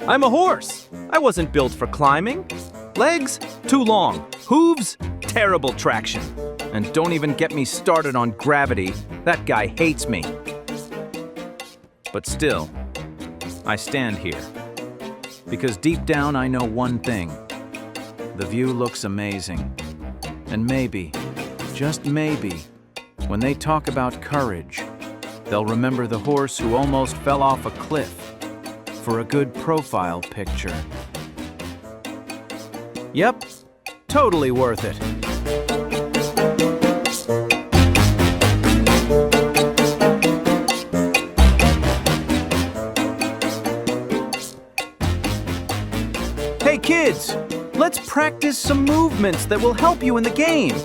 I'm a horse. I wasn't built for climbing. Legs, too long. Hooves, terrible traction. And don't even get me started on gravity. That guy hates me. But still, I stand here. Because deep down I know one thing. The view looks amazing. And maybe, just maybe, when they talk about courage, they'll remember the horse who almost fell off a cliff for a good profile picture. Yep, totally worth it. Hey kids, let's practice some movements that will help you in the game.